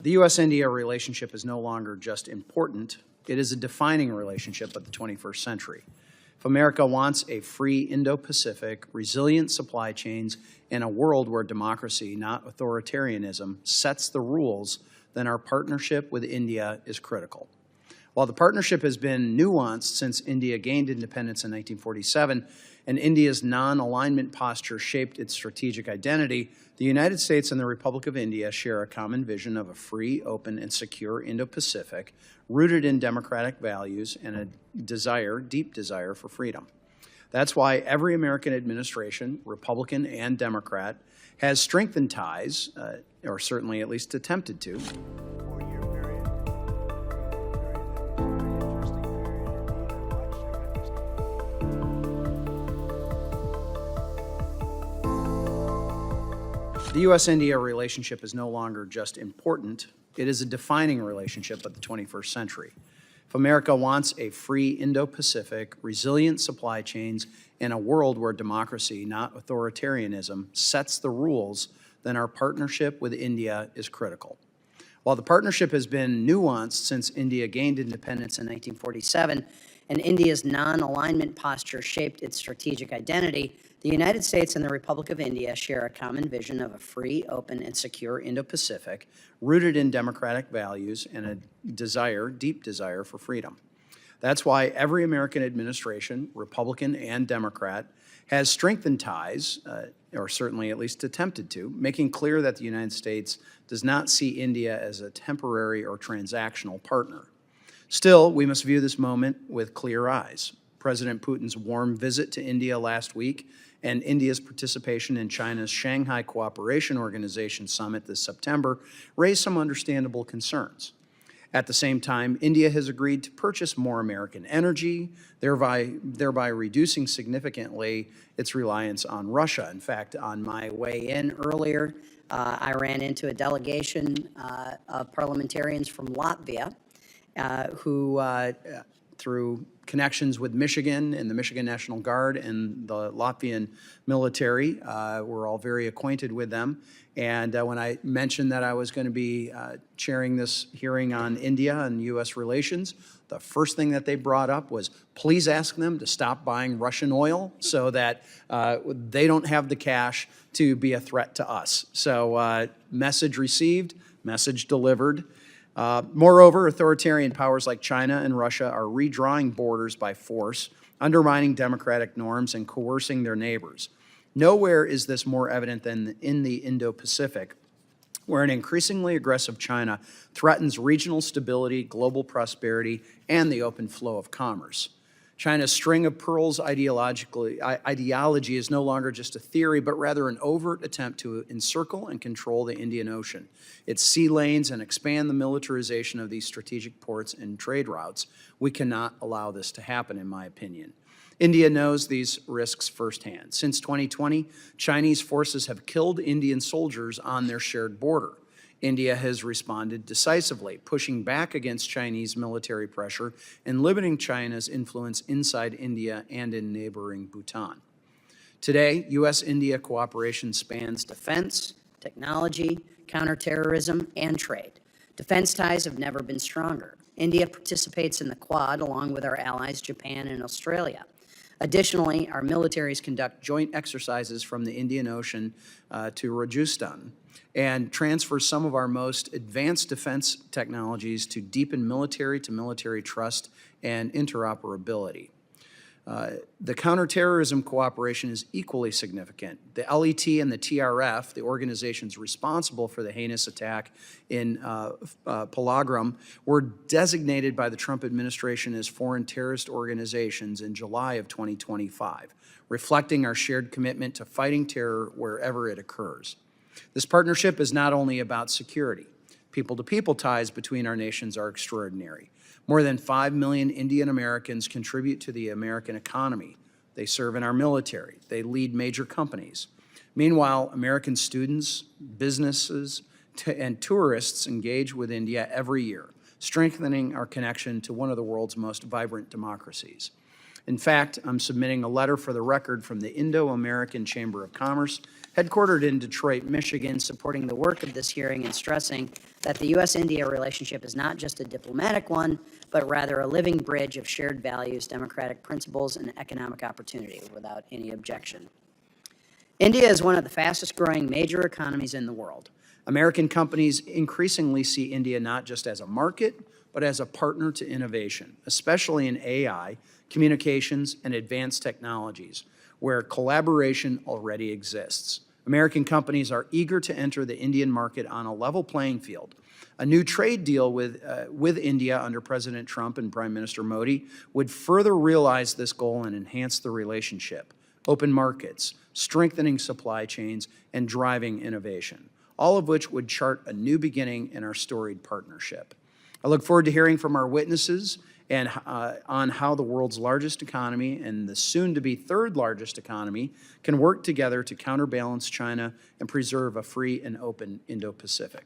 The U.S.-India relationship is no longer just important, it is a defining relationship of the 21st century. If America wants a free Indo-Pacific, resilient supply chains, and a world where democracy, not authoritarianism, sets the rules, then our partnership with India is critical. While the partnership has been nuanced since India gained independence in 1947, and India's non-alignment posture shaped its strategic identity, the United States and the Republic of India share a common vision of a free, open, and secure Indo-Pacific rooted in democratic values and a deep desire for freedom. That's why every American administration, Republican and Democrat, has strengthened ties, or certainly at least attempted to. The U.S.-India relationship is no longer just important, it is a defining relationship of the 21st century. If America wants a free Indo-Pacific, resilient supply chains, and a world where democracy, not authoritarianism, sets the rules, then our partnership with India is critical. While the partnership has been nuanced since India gained independence in 1947, and India's non-alignment posture shaped its strategic identity, the United States and the Republic of India share a common vision of a free, open, and secure Indo-Pacific rooted in democratic values and a deep desire for freedom. That's why every American administration, Republican and Democrat, has strengthened ties, or certainly at least attempted to, making clear that the United States does not see India as a temporary or transactional partner. Still, we must view this moment with clear eyes. President Putin's warm visit to India last week and India's participation in China's Shanghai Cooperation Organization summit this September raised some understandable concerns. At the same time, India has agreed to purchase more American energy, thereby reducing significantly its reliance on Russia. In fact, on my way in earlier, I ran into a delegation of parliamentarians from Latvia who, through connections with Michigan and the Michigan National Guard and the Latvian military, we're all very acquainted with them. And when I mentioned that I was going to be chairing this hearing on India and U.S. relations, the first thing that they brought up was, please ask them to stop buying Russian oil so that they don't have the cash to be a threat to us. So message received, message delivered. Moreover, authoritarian powers like China and Russia are redrawing borders by force, undermining democratic norms and coercing their neighbors. Nowhere is this more evident than in the Indo-Pacific, where an increasingly aggressive China threatens regional stability, global prosperity, and the open flow of commerce. China's string of pearls ideology is no longer just a theory, but rather an overt attempt to encircle and control the Indian Ocean, its sea lanes, and expand the militarization of these strategic ports and trade routes. We cannot allow this to happen, in my opinion. India knows these risks firsthand. Since 2020, Chinese forces have killed Indian soldiers on their shared border. India has responded decisively, pushing back against Chinese military pressure and limiting China's influence inside India and in neighboring Bhutan. Today, U.S.-India cooperation spans defense, technology, counterterrorism, and trade. Defense ties have never been stronger. India participates in the Quad along with our allies Japan and Australia. Additionally, our militaries conduct joint exercises from the Indian Ocean to Rajasthan and transfer some of our most advanced defense technologies to deepen military-to-military trust and interoperability. The counterterrorism cooperation is equally significant. The LET and the TRF, the organizations responsible for the heinous attack in Palagram, were designated by the Trump administration as foreign terrorist organizations in July of 2025, reflecting our shared commitment to fighting terror wherever it occurs. This partnership is not only about security. People-to-people ties between our nations are extraordinary. More than 5 million Indian Americans contribute to the American economy. They serve in our military. They lead major companies. Meanwhile, American students, businesses, and tourists engage with India every year, strengthening our connection to one of the world's most vibrant democracies. In fact, I'm submitting a letter for the record from the Indo-American Chamber of Commerce, headquartered in Detroit, Michigan, Supporting the work of this hearing and stressing that the U.S.-India relationship is not just a diplomatic one, but rather a living bridge of shared values, democratic principles, and economic opportunity, without any objection. India is one of the fastest-growing major economies in the world. American companies increasingly see India not just as a market, but as a partner to innovation, especially in AI, communications, and advanced technologies, where collaboration already exists. American companies are eager to enter the Indian market on a level playing field. A new trade deal with India under President Trump and Prime Minister Modi would further realize this goal and enhance the relationship. Open markets, strengthening supply chains, and driving innovation, all of which would chart a new beginning in our storied partnership. I look forward to hearing from our witnesses and on how the world's largest economy and the soon-to-be third largest economy can work together to counterbalance China and preserve a free and open Indo-Pacific.